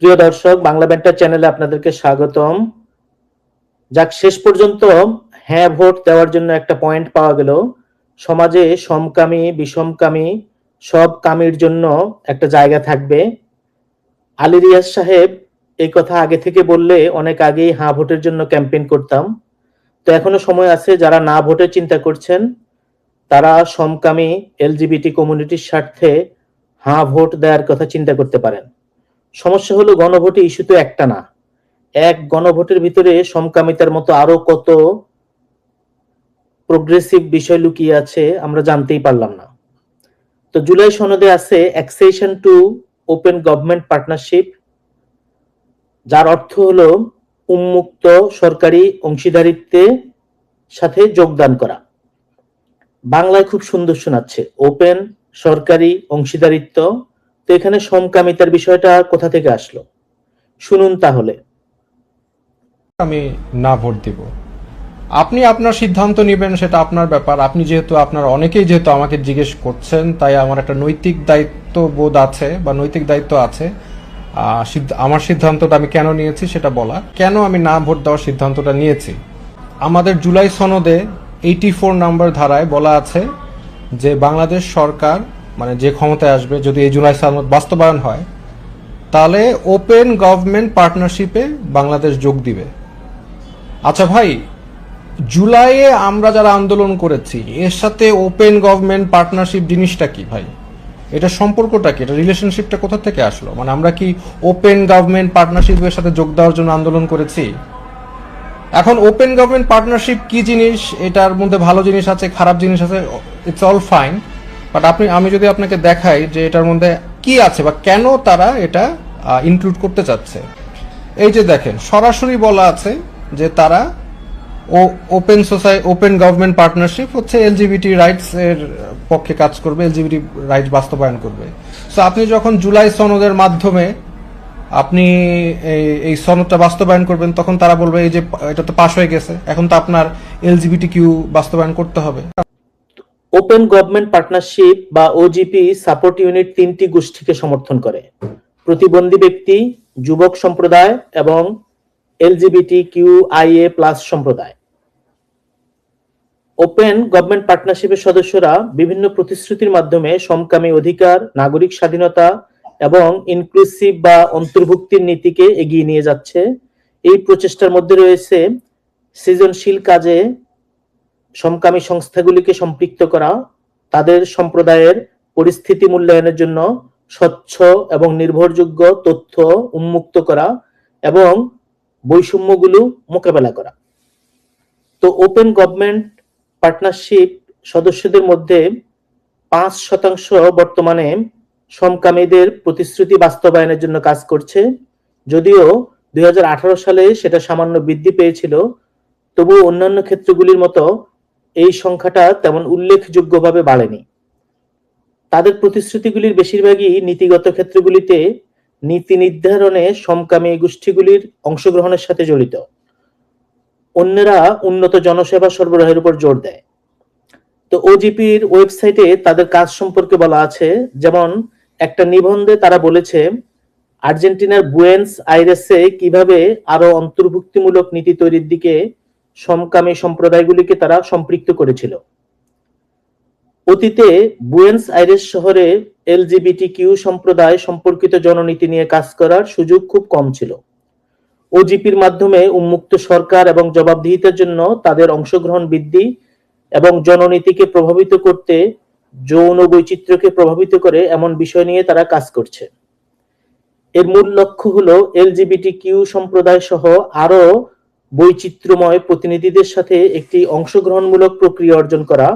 প্রিয় দর্শক, বাংলা ব্যান্টার চ্যানেলে আপনাদেরকে স্বাগতম। যাক, শেষ পর্যন্ত হ্যাঁ ভোট দেওয়ার জন্য একটা পয়েন্ট পাওয়া গেল। সমাজে সমকামী বিষমকামী সব কামীর জন্য একটা জায়গা থাকবে। আলী রিয়াজ সাহেব এই কথা আগে থেকে বললে অনেক আগেই হ্যাঁ ভোটের জন্য ক্যাম্পেইন করতাম। তো এখনো সময় আছে, যারা না ভোটের চিন্তা করছেন তারা সমকামী এলজিবিটি কমিউনিটির স্বার্থে হ্যাঁ ভোট দেওয়ার কথা চিন্তা করতে পারেন। সমস্যা হলো, গণভোটে ইস্যু তো একটা না। এক গণভোটের ভিতরে সমকামিতার মতো আরো কত প্রোগ্রেসিভ বিষয় লুকিয়ে আছে আমরা জানতেই পারলাম না। তো জুলাই সনদে আছে accession to open government partnership, যার অর্থ হলো উন্মুক্ত সরকারি অংশীদারিত্বে সাথে যোগদান করা। বাংলায় খুব সুন্দর শোনাচ্ছে, ওপেন সরকারি অংশীদারিত্ব। তো এখানে সমকামিতার বিষয়টা কোথা থেকে আসলো শুনুন তাহলে। আমি না ভোট দিব। আপনি আপনার সিদ্ধান্ত নেবেন, সেটা আপনার ব্যাপার। আপনি যেহেতু আপনার অনেকেই যেহেতু আমাকে জিজ্ঞেস করছেন, তাই আমার একটা নৈতিক দায়িত্ববোধ আছে বা নৈতিক দায়িত্ব আছে আমার সিদ্ধান্তটা আমি কেন নিয়েছি সেটা বলা। কেন আমি না ভোট দেওয়ার সিদ্ধান্তটা নিয়েছি, আমাদের জুলাই সনদে 84 নম্বর ধারায় বলা আছে যে বাংলাদেশ সরকার মানে যে ক্ষমতায় আসবে, যদি এই জুলাই সনদ বাস্তবায়ন হয়, তাহলে ওপেন গভর্নমেন্ট পার্টনারশিপে বাংলাদেশ যোগ দিবে। আচ্ছা ভাই, জুলাইয়ে আমরা যারা আন্দোলন করেছি এর সাথে ওপেন গভর্নমেন্ট পার্টনারশিপ জিনিসটা কি ভাই? এটা সম্পর্কটা কি? এটা রিলেশনশিপটা কোথা থেকে আসলো? মানে আমরা কি ওপেন গভর্নমেন্ট পার্টনারশিপের সাথে যোগ দেওয়ার জন্য আন্দোলন করেছি? এখন ওপেন গভর্নমেন্ট পার্টনারশিপ কি জিনিস, এটার মধ্যে ভালো জিনিস আছে, খারাপ জিনিস আছে, ইটস অল ফাইন। বাট আমি যদি আপনাকে দেখাই যে এটার মধ্যে কি আছে বা কেন তারা এটা ইনক্লুড করতে চাচ্ছে। এই যে দেখেন, সরাসরি বলা আছে যে তারা ওপেন গভর্নমেন্ট পার্টনারশিপ হচ্ছে এলজিবিটি রাইটস এর পক্ষে কাজ করবে, এলজিবিটি রাইট বাস্তবায়ন করবে। সো আপনি যখন জুলাই সনদের মাধ্যমে আপনি এই সনদটা বাস্তবায়ন করবেন, তখন তারা বলবে এই যে এটা তো পাশ হয়ে গেছে, এখন তো আপনার এলজিবিটি কিউ বাস্তবায়ন করতে হবে। ওপেন গভর্নমেন্ট পার্টনারশিপ বা ওজিপি সাপোর্ট ইউনিট তিনটি গোষ্ঠীকে সমর্থন করে: প্রতিবন্ধী ব্যক্তি, যুবক সম্প্রদায় এবং এলজিবিটি কিউআইএ প্লাস সম্প্রদায়। ওপেন গভর্নমেন্ট পার্টনারশিপের সদস্যরা বিভিন্ন প্রতিশ্রুতির মাধ্যমে সমকামী অধিকার, নাগরিক স্বাধীনতা এবং ইনক্লুসিভ বা অন্তর্ভুক্তির নীতিকে এগিয়ে নিয়ে যাচ্ছে। এই প্রচেষ্টার মধ্যে রয়েছে সৃজনশীল কাজে সমকামী সংস্থাগুলিকে সম্পৃক্ত করা, তাদের সম্প্রদায়ের পরিস্থিতি মূল্যায়নের জন্য স্বচ্ছ এবং নির্ভরযোগ্য তথ্য উন্মুক্ত করা এবং বৈষম্যগুলো মোকাবেলা করা। তো ওপেন গভর্নমেন্ট পার্টনারশিপ সদস্যদের মধ্যে 5% বর্তমানে সমকামীদের প্রতিশ্রুতি বাস্তবায়নের জন্য কাজ করছে। যদিও 2018 সালে সেটা সামান্য বৃদ্ধি পেয়েছিল, তবু অন্যান্য ক্ষেত্রগুলির মতো এই সংখ্যাটা তেমন উল্লেখযোগ্যভাবে বাড়েনি। তাদের প্রতিশ্রুতিগুলির বেশিরভাগই নীতিগত ক্ষেত্রগুলিতে নীতি নির্ধারণে সমকামী গোষ্ঠীগুলির অংশগ্রহণের সাথে জড়িত। অন্যরা উন্নত জনসেবা সরবরাহের উপর জোর দেয়। তো ওজিপির ওয়েবসাইটে তাদের কাজ সম্পর্কে বলা আছে, যেমন একটা নিবন্ধে তারা বলেছে আর্জেন্টিনার বুয়েন্স আইরেসে কিভাবে আরো অন্তর্ভুক্তিমূলক নীতি তৈরির দিকে সমকামী সম্প্রদায়গুলিকে তারা সম্পৃক্ত করেছিল। অতীতে বুয়েন্স আইরেস শহরে এলজিবিটি কিউ সম্প্রদায় সম্পর্কিত জননীতি নিয়ে কাজ করার সুযোগ খুব কম ছিল। ওজিপির মাধ্যমে উন্মুক্ত সরকার এবং জবাবদিহিতার জন্য তাদের অংশগ্রহণ বৃদ্ধি এবং জননীতিকে প্রভাবিত করতে যৌন বৈচিত্র্যকে প্রভাবিত করে এমন বিষয় নিয়ে তারা কাজ করছে। এর মূল লক্ষ্য হলো এলজিবিটি কিউ সম্প্রদায় সহ আরো বৈচিত্র্যময় প্রতিনিধিদের সাথে একটি অংশগ্রহণমূলক প্রক্রিয়া অর্জন করা।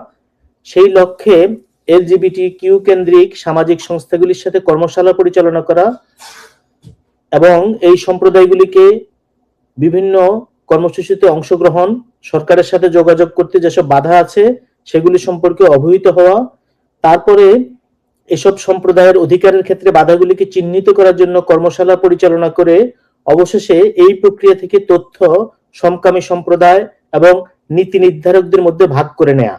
সেই লক্ষ্যে এলজিবিটি কিউ কেন্দ্রিক সামাজিক সংস্থাগুলির সাথে কর্মশালা পরিচালনা করা এবং এই সম্প্রদায়গুলিকে বিভিন্ন কর্মসূচিতে অংশগ্রহণ, সরকারের সাথে যোগাযোগ করতে যেসব বাধা আছে সেগুলি সম্পর্কে অবহিত হওয়া, তারপরে এসব সম্প্রদায়ের অধিকারের ক্ষেত্রে বাধাগুলিকে চিহ্নিত করার জন্য কর্মশালা পরিচালনা করে অবশেষে এই প্রক্রিয়া থেকে তথ্য সমকামী সম্প্রদায় এবং নীতি নির্ধারকদের মধ্যে ভাগ করে নেয়া।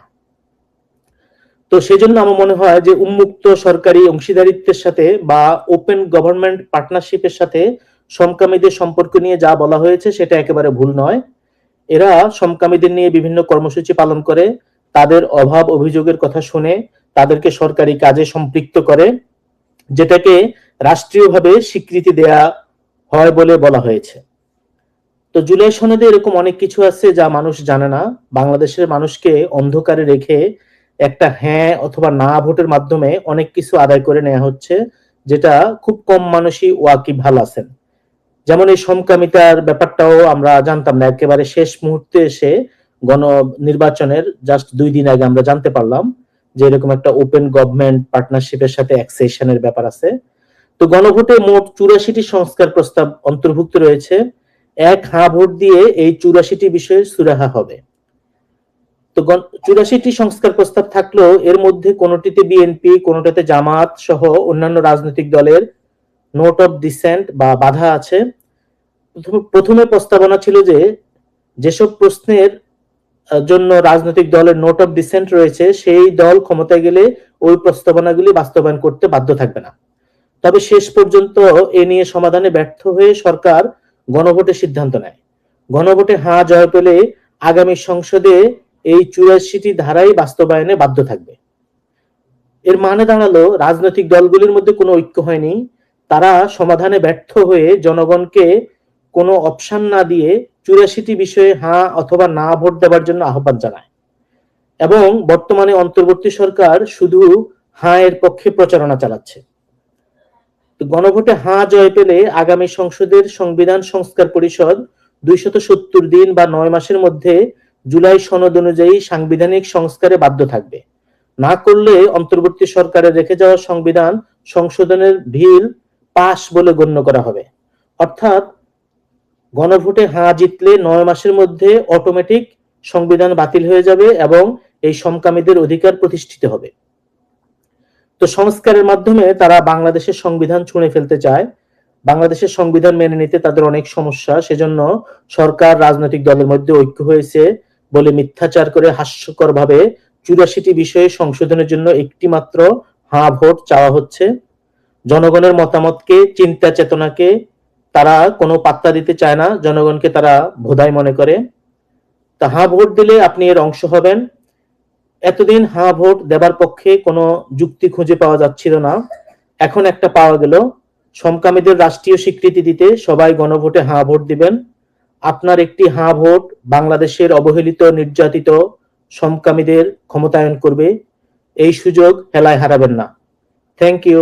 তো সেজন্য আমার মনে হয় যে উন্মুক্ত সরকারি অংশীদারিত্বের সাথে বা ওপেন গভর্নমেন্ট পার্টনারশিপের সাথে সমকামীদের সম্পর্ক নিয়ে যা বলা হয়েছে সেটা একেবারে ভুল নয়। এরা সমকামীদের নিয়ে বিভিন্ন কর্মসূচি পালন করে, তাদের অভাব অভিযোগের কথা শুনে তাদেরকে সরকারি কাজে সম্পৃক্ত করে, যেটাকে রাষ্ট্রীয়ভাবে স্বীকৃতি দেয়া হয় বলে বলা হয়েছে। তো জুলাই সনদে এরকম অনেক কিছু আছে যা মানুষ জানে না। বাংলাদেশের মানুষকে অন্ধকারে রেখে একটা হ্যাঁ অথবা না ভোটের মাধ্যমে অনেক কিছু আদায় করে নেওয়া হচ্ছে, যেটা খুব কম মানুষই ওয়াকিবহাল আছেন। যেমন এই সমকামিতার ব্যাপারটাও আমরা জানতাম না, একেবারে শেষ মুহূর্তে এসে গণ নির্বাচনের জাস্ট 2 দিন আগে আমরা জানতে পারলাম যে এরকম একটা ওপেন গভর্নমেন্ট পার্টনারশিপের সাথে অ্যাক্সেশনের ব্যাপার আছে। তো গণভোটে মোট 84টি সংস্কার প্রস্তাব অন্তর্ভুক্ত রয়েছে। এক হ্যাঁ ভোট দিয়ে এই 84টি বিষয়ে সুরাহা হবে। তো 84টি সংস্কার প্রস্তাব থাকলেও এর মধ্যে কোনোটিতে বিএনপি, কোনোটাতে জামাত সহ অন্যান্য রাজনৈতিক দলের নোট অফ ডিসেন্ট বা বাধা আছে। প্রথমে প্রস্তাবনা ছিল যে যেসব প্রশ্নের জন্য রাজনৈতিক দলের নোট অফ ডিসেন্ট রয়েছে সেই দল ক্ষমতায় গেলে ওই প্রস্তাবনাগুলি বাস্তবায়ন করতে বাধ্য থাকবে না। তবে শেষ পর্যন্ত এ নিয়ে সমাধানে ব্যর্থ হয়ে সরকার গণভোটের সিদ্ধান্ত নেয়। গণভোটে হ্যাঁ জয় পেলে আগামী সংসদে এই 84টি ধারাই বাস্তবায়নে বাধ্য থাকবে। এর মানে দাঁড়ালো রাজনৈতিক দলগুলির মধ্যে কোনো ঐক্য হয়নি। তারা সমাধানে ব্যর্থ হয়ে জনগণকে কোনো অপশন না দিয়ে 84টি বিষয়ে হ্যাঁ অথবা না ভোট দেওয়ার জন্য আহ্বান জানায়। এবং বর্তমানে অন্তর্বর্তী সরকার শুধু হ্যাঁ এর পক্ষে প্রচারণা চালাচ্ছে। গণভোটে হ্যাঁ জয় পেলে আগামী সংসদের সংবিধান সংস্কার পরিষদ 270 দিন বা 9 মাসের মধ্যে জুলাই সনদ অনুযায়ী সাংবিধানিক সংস্কারে বাধ্য থাকবে। না করলে অন্তর্বর্তী সরকারের রেখে যাওয়া সংবিধান সংশোধনের বিল পাস বলে গণ্য করা হবে। অর্থাৎ গণভোটে হ্যাঁ জিতলে 9 মাসের মধ্যে অটোমেটিক সংবিধান বাতিল হয়ে যাবে এবং এই সমকামীদের অধিকার প্রতিষ্ঠিত হবে। তো সংস্কারের মাধ্যমে তারা বাংলাদেশের সংবিধান ছুঁড়ে ফেলতে চায়। বাংলাদেশের সংবিধান মেনে নিতে তাদের অনেক সমস্যা, সেজন্য সরকার রাজনৈতিক দলের মধ্যে ঐক্য হয়েছে বলে মিথ্যাচার করে হাস্যকর ভাবে 84টি বিষয়ে সংশোধনের জন্য একটি মাত্র হ্যাঁ ভোট চাওয়া হচ্ছে। জনগণের মতামতকে, চিন্তা চেতনাকে তারা কোনো পাত্তা দিতে চায় না, জনগণকে তারা ভোদাই মনে করে। তা হ্যাঁ ভোট দিলে আপনি এর অংশ হবেন। এতদিন হ্যাঁ ভোট দেবার পক্ষে কোনো যুক্তি খুঁজে পাওয়া যাচ্ছিল না, এখন একটা পাওয়া গেল। সমকামীদের রাষ্ট্রীয় স্বীকৃতি দিতে সবাই গণভোটে হ্যাঁ ভোট দিবেন। আপনার একটি হ্যাঁ ভোট বাংলাদেশের অবহেলিত, নির্যাতিত সমকামীদের ক্ষমতায়ন করবে। এই সুযোগ হেলায় হারাবেন না। Thank you.